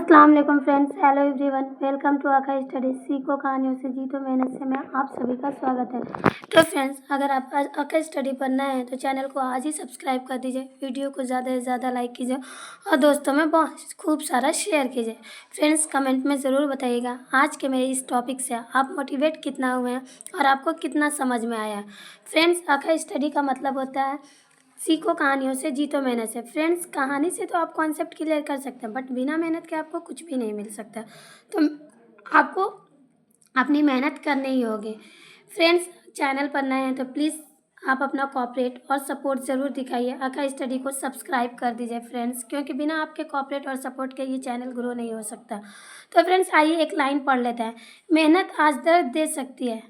अस्सलाम वालेकुम friends, hello everyone, welcome to Aaka study. सीखो कहानियों से जीतो मेहनत से, मैं आप सभी का स्वागत है। तो फ्रेंड्स, अगर आप आका स्टडी पर नए हैं तो चैनल को आज ही सब्सक्राइब कर दीजिए, वीडियो को ज़्यादा से ज़्यादा लाइक कीजिए और दोस्तों में बहुत खूब सारा शेयर कीजिए। फ्रेंड्स, कमेंट में ज़रूर बताइएगा आज के मेरे इस टॉपिक से आप मोटिवेट कितना हुए हैं और आपको कितना समझ में आया है। फ्रेंड्स, आका स्टडी का मतलब होता है सीखो कहानियों से जीतो मेहनत से। फ्रेंड्स, कहानी से तो आप कॉन्सेप्ट क्लियर कर सकते हैं, बट बिना मेहनत के आपको कुछ भी नहीं मिल सकता। तो आपको अपनी मेहनत करनी ही होगी। फ्रेंड्स, चैनल पर नए हैं तो प्लीज़ आप अपना कोऑपरेट और सपोर्ट ज़रूर दिखाइए। आका स्टडी को सब्सक्राइब कर दीजिए फ्रेंड्स, क्योंकि बिना आपके कोऑपरेट और सपोर्ट के ये चैनल ग्रो नहीं हो सकता। तो फ्रेंड्स, आइए एक लाइन पढ़ लेते हैं। मेहनत आज दर्द दे सकती है।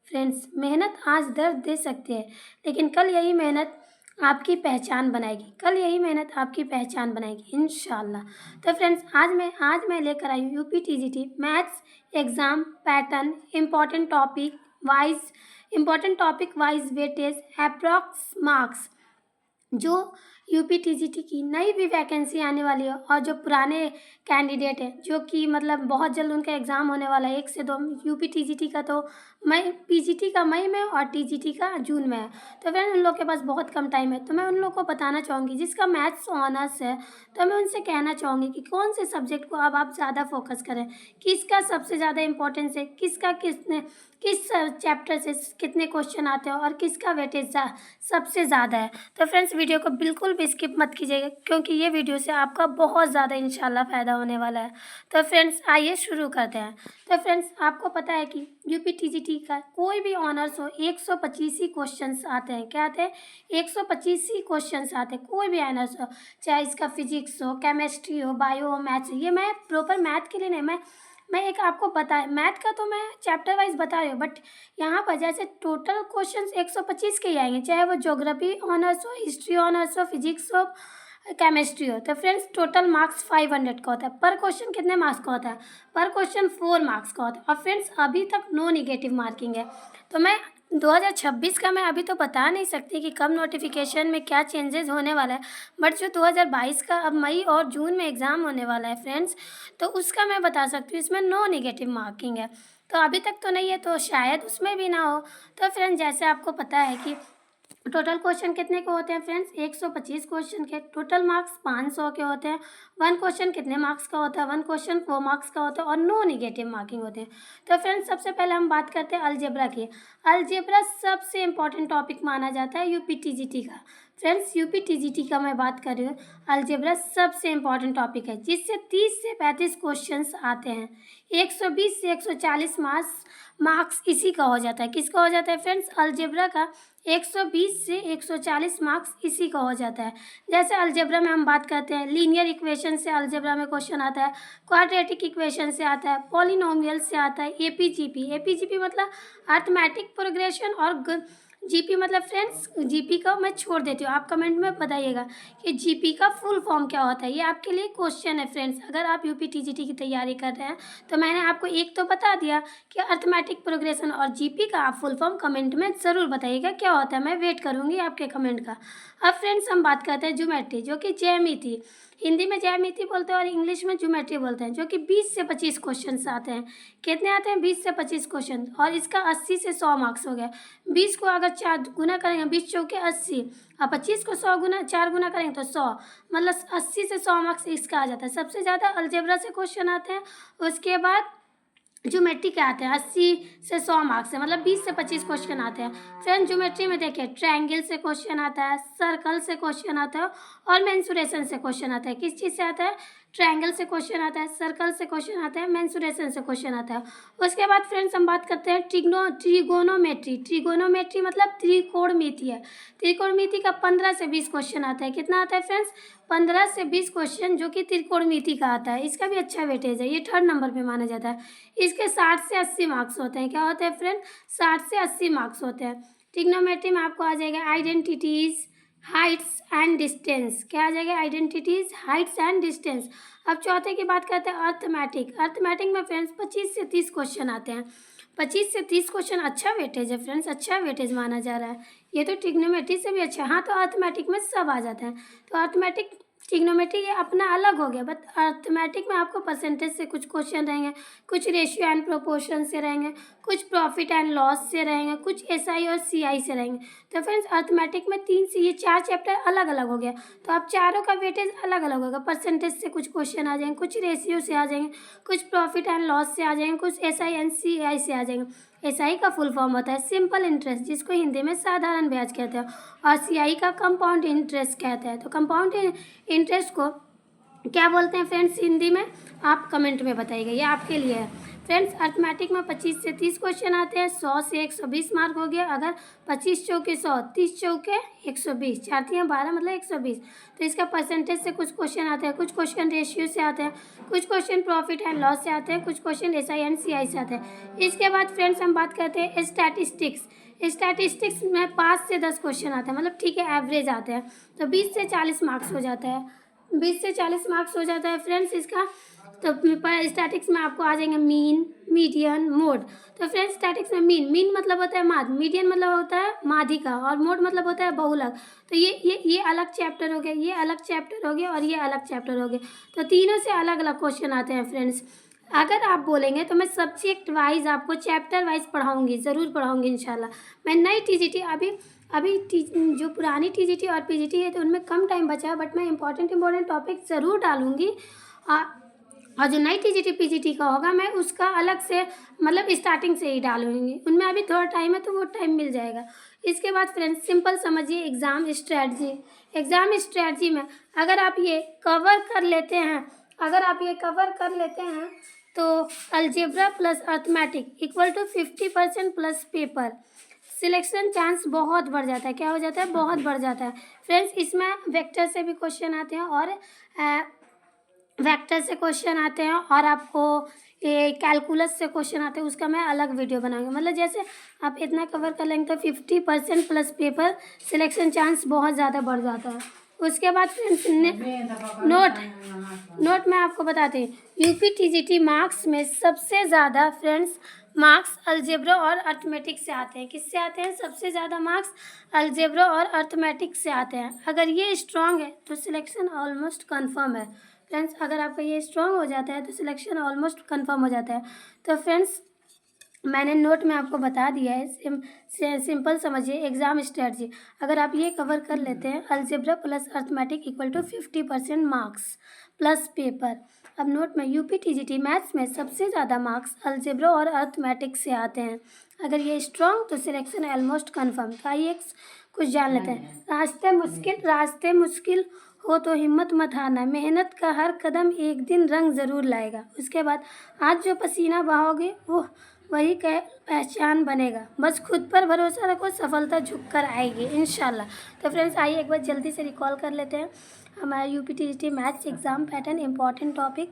फ्रेंड्स, मेहनत आज दर्द दे सकती है, लेकिन कल यही मेहनत आपकी पहचान बनाएगी। कल यही मेहनत आपकी पहचान बनाएगी इंशाल्लाह। तो फ्रेंड्स, आज मैं लेकर आई हूँ UP TGT maths exam pattern important topic wise weightage approx marks. जो यूपी टीजीटी की नई भी वैकेंसी आने वाली है और जो पुराने कैंडिडेट हैं, जो कि मतलब बहुत जल्द उनका एग्ज़ाम होने वाला है 1 से 2। यूपी टीजीटी का तो मई, पीजीटी का मई में और टीजीटी का जून में है। तो फ्रेंड, उन लोग के पास बहुत कम टाइम है। तो मैं उन लोग को बताना चाहूँगी जिसका मैथ्स ऑनर्स है, तो मैं उनसे कहना चाहूँगी कि कौन से सब्जेक्ट को अब आप ज़्यादा फोकस करें, किसका सबसे ज़्यादा इंपॉर्टेंस है, किस चैप्टर से कितने क्वेश्चन आते हैं और किसका वेटेज सबसे ज़्यादा है। तो फ्रेंड्स, वीडियो को बिल्कुल भी स्किप मत कीजिएगा, क्योंकि ये वीडियो से आपका बहुत ज़्यादा इंशाल्लाह फ़ायदा होने वाला है। तो फ्रेंड्स, आइए शुरू करते हैं। तो फ्रेंड्स, आपको पता है कि यूपी टीजीटी का कोई भी ऑनर्स हो 125 ही क्वेश्चन आते हैं। क्या आते हैं? 125 ही क्वेश्चन आते हैं। कोई भी ऑनर्स हो, चाहे इसका फिजिक्स हो, केमिस्ट्री हो, बायो हो, मैथ्स हो। ये मैं प्रॉपर मैथ के लिए नहीं, मैं एक आपको बता मैथ का तो मैं चैप्टर वाइज बता रही हूँ, बट यहाँ पर जैसे टोटल क्वेश्चंस 125 के ही आएंगे, चाहे वो ज्योग्राफी ऑनर्स हो, हिस्ट्री ऑनर्स हो, फिजिक्स हो, केमिस्ट्री हो। तो फ्रेंड्स, टोटल मार्क्स 500 का होता है। पर क्वेश्चन कितने मार्क्स का होता है? पर क्वेश्चन 4 मार्क्स का होता है। और फ्रेंड्स, अभी तक नो निगेटिव मार्किंग है। तो मैं 2026 का मैं अभी तो बता नहीं सकती कि कब नोटिफिकेशन में क्या चेंजेस होने वाला है, बट जो 2022 का अब मई और जून में एग्ज़ाम होने वाला है फ्रेंड्स, तो उसका मैं बता सकती हूँ। इसमें नो निगेटिव मार्किंग है। तो अभी तक तो नहीं है, तो शायद उसमें भी ना हो। तो फ्रेंड्स, जैसे आपको पता है कि टोटल क्वेश्चन कितने के होते हैं फ्रेंड्स? 125 क्वेश्चन के टोटल मार्क्स 500 के होते हैं। 1 क्वेश्चन कितने मार्क्स का होता है? 1 क्वेश्चन 4 मार्क्स का होता है और नो निगेटिव मार्किंग होते हैं। तो फ्रेंड्स, सबसे पहले हम बात करते हैं अलजेब्रा की। अलजेब्रा सबसे इंपॉर्टेंट टॉपिक माना जाता है यूपी टीजीटी का। फ्रेंड्स, यूपी टीजीटी का मैं बात कर रही हूँ। अलजेब्रा सबसे इंपॉर्टेंट टॉपिक है, जिससे 30 से 35 क्वेश्चंस आते हैं। 120 से 140 मार्क्स इसी का हो जाता है। किसका हो जाता है फ्रेंड्स? अलजेब्रा का 120 से 140 मार्क्स इसी का हो जाता है। जैसे अलजेब्रा में हम बात करते हैं, लीनियर इक्वेशन से अलजेब्रा में क्वेश्चन आता है, क्वाड्रेटिक इक्वेशन से आता है, पॉलिनोमियल से आता है, एपीजीपी मतलब अर्थमेटिक प्रोग्रेशन, और जीपी मतलब फ्रेंड्स, जीपी का मैं छोड़ देती हूँ, आप कमेंट में बताइएगा कि जीपी का फुल फॉर्म क्या होता है। ये आपके लिए क्वेश्चन है फ्रेंड्स। अगर आप यूपी टीजीटी की तैयारी कर रहे हैं तो मैंने आपको एक तो बता दिया कि अर्थमेटिक प्रोग्रेशन, और जीपी का आप फुल फॉर्म कमेंट में ज़रूर बताइएगा क्या होता है। मैं वेट करूँगी आपके कमेंट का। अब फ्रेंड्स, हम बात करते हैं ज्योमेट्री, जो कि ज्यामिति, हिंदी में ज्यामिति बोलते हैं और इंग्लिश में ज्योमेट्री बोलते हैं, जो कि 20 से 25 क्वेश्चन आते हैं। कितने आते हैं? 20 से 25 क्वेश्चन, और इसका 80 से 100 मार्क्स हो गया। 20 को अगर 4 गुना करेंगे, 20 चौके 80, और 25 को 4 गुना करेंगे तो 100, मतलब 80 से 100 मार्क्स इसका आ जाता है। सबसे ज़्यादा अलजेब्रा से क्वेश्चन आते हैं। उसके बाद ज्योमेट्री के आते हैं 80 से 100 मार्क्स से, मतलब 20 से 25 क्वेश्चन आते हैं। फ्रेंड, ज्योमेट्री में देखिए, ट्रायंगल से क्वेश्चन आता है, सर्कल से क्वेश्चन आता है और मेंसुरेशन से क्वेश्चन आता है। किस चीज़ से आता है? ट्रायंगल से क्वेश्चन आता है, सर्कल से क्वेश्चन आता है, मेंसुरेशन से क्वेश्चन आता है। उसके बाद फ्रेंड्स, हम बात करते हैं ट्रिगोनोमेट्री मतलब त्रिकोणमिति है। त्रिकोणमिति का 15 से 20 क्वेश्चन आता है। कितना आता है फ्रेंड्स? 15 से 20 क्वेश्चन, जो कि त्रिकोणमिति का आता है। इसका भी अच्छा वेटेज है, ये 3rd नंबर पे माना जाता है। इसके 60 से 80 मार्क्स होते हैं। क्या होते हैं फ्रेंड? 60 से 80 मार्क्स होते हैं। ट्रिग्नोमेट्री में आपको आ जाएगा आइडेंटिटीज, हाइट्स एंड डिस्टेंस। क्या आ जाएगा? Identities, Heights and distance. अब चौथे की बात करते हैं अर्थमेटिक में फ्रेंड्स 25 से 30 क्वेश्चन आते हैं। 25 से 30 क्वेश्चन अच्छा वेटेज है फ्रेंड्स, अच्छा वेटेज माना जा रहा है। ये तो ट्रिग्नोमेट्री से भी अच्छा है। हाँ, तो अर्थमेटिक में सब आ जाता है। तो अर्थमेटिक ट्रिग्नोमेट्री ये अपना अलग हो गया, बट अर्थमेटिक में आपको परसेंटेज से कुछ क्वेश्चन रहेंगे, कुछ रेशियो एंड प्रोपोर्शन से रहेंगे, कुछ प्रॉफिट एंड लॉस से रहेंगे, कुछ एसआई और सीआई से रहेंगे। तो फ्रेंड्स अर्थमेटिक में 3 से ये 4 चैप्टर अलग अलग हो गया, तो आप चारों का वेटेज अलग अलग होगा। परसेंटेज से कुछ क्वेश्चन आ जाएंगे, कुछ रेशियो से आ जाएंगे, कुछ प्रॉफिट एंड लॉस से आ जाएंगे, कुछ एसआई एंड सीआई से आ जाएंगे। एसआई का फुल फॉर्म होता है सिंपल इंटरेस्ट, जिसको हिंदी में साधारण ब्याज कहते हैं, और सीआई का कंपाउंड इंटरेस्ट कहते हैं। तो कंपाउंड इंटरेस्ट को क्या बोलते हैं फ्रेंड्स हिंदी में, आप कमेंट में बताइएगा, ये आपके लिए है। फ्रेंड्स अर्थमेटिक में 25 से 30 क्वेश्चन आते हैं, 100 से 120 मार्क हो गया। अगर 25 चौके 100, 30 चौके 120, 4 3 12 मतलब 120। तो इसका परसेंटेज से कुछ क्वेश्चन आते हैं, कुछ क्वेश्चन रेशियो से आते हैं, कुछ क्वेश्चन प्रॉफिट एंड लॉस से आते हैं, कुछ क्वेश्चन एसआई एंड सीआई से आते हैं। इसके बाद फ्रेंड्स हम बात करते हैं स्टैटिस्टिक्स। स्टैटिस्टिक्स में 5 से 10 क्वेश्चन आते हैं, मतलब ठीक है एवरेज आते हैं, तो 20 से 40 मार्क्स हो जाता है, 20 से 40 मार्क्स हो जाता है फ्रेंड्स इसका। तो स्टैटिक्स में आपको आ जाएंगे मीन, मीडियन, मोड। तो फ्रेंड्स स्टैटिक्स में मीन मतलब होता है माध्य, मीडियन मतलब होता है माध्यिका, और मोड मतलब होता है बहुलक। तो ये अलग चैप्टर हो गया, ये अलग चैप्टर हो गया, और ये अलग चैप्टर हो गया। तो तीनों से अलग अलग क्वेश्चन आते हैं फ्रेंड्स। अगर आप बोलेंगे तो मैं सब्जेक्ट वाइज आपको चैप्टर वाइज पढ़ाऊँगी, ज़रूर पढ़ाऊँगी इंशाल्लाह। मैं नई टीजीटी अभी जो पुरानी टीजीटी और पीजीटी है तो उनमें कम टाइम बचा है, बट मैं इंपॉर्टेंट टॉपिक ज़रूर डालूँगी। और जो नई टीजीटी पीजीटी का होगा मैं उसका अलग से मतलब स्टार्टिंग से ही डालूँगी, उनमें अभी थोड़ा टाइम है तो वो टाइम मिल जाएगा। इसके बाद फ्रेंड्स सिंपल समझिए एग्ज़ाम स्ट्रेटजी। एग्ज़ाम स्ट्रेटजी में अगर आप ये कवर कर लेते हैं, तो algebra plus arithmetic equal to 50% plus paper, selection chance बहुत बढ़ जाता है। क्या हो जाता है? बहुत बढ़ जाता है फ्रेंड्स। इसमें वेक्टर से भी क्वेश्चन आते हैं और और आपको ये कैलकुलस से क्वेश्चन आते हैं, उसका मैं अलग वीडियो बनाऊंगी। मतलब जैसे आप इतना कवर कर लेंगे तो 50% प्लस पेपर, सिलेक्शन चांस बहुत ज़्यादा बढ़ जाता है। उसके बाद फ्रेंड्स नोट मैं आपको बताती हूँ, यूपी टीजीटी मार्क्स में सबसे ज़्यादा फ्रेंड्स मार्क्स अलजेब्रा और अर्थमेटिक से आते हैं। किससे आते हैं? सबसे ज़्यादा मार्क्स अलजेब्रा और अर्थमेटिक से आते हैं। अगर ये स्ट्रांग है तो सिलेक्शन ऑलमोस्ट कंफर्म है फ्रेंड्स। अगर आपका ये स्ट्रांग हो जाता है तो सिलेक्शन ऑलमोस्ट कंफर्म हो जाता है। तो फ्रेंड्स मैंने नोट में आपको बता दिया है, सिंपल समझिए एग्ज़ाम स्ट्रेटजी। अगर आप ये कवर कर लेते हैं algebra plus arithmetic equal to 50% marks plus paper. अब नोट में यूपी टीजीटी मैथ्स में सबसे ज़्यादा मार्क्स अलजेब्रा और अर्थमेटिक से आते हैं। अगर ये स्ट्रांग तो सिलेक्शन ऑलमोस्ट कन्फर्म। तो आइए कुछ जान लेते हैं। रास्ते मुश्किल हो तो हिम्मत मत हारना, मेहनत का हर कदम एक दिन रंग ज़रूर लाएगा। उसके बाद आज जो पसीना बहाओगे वो वही पहचान बनेगा। बस खुद पर भरोसा रखो, सफलता झुक कर आएगी इंशाल्लाह। तो फ्रेंड्स आइए एक बार जल्दी से रिकॉल कर लेते हैं हमारा UP TGT maths exam pattern important topic.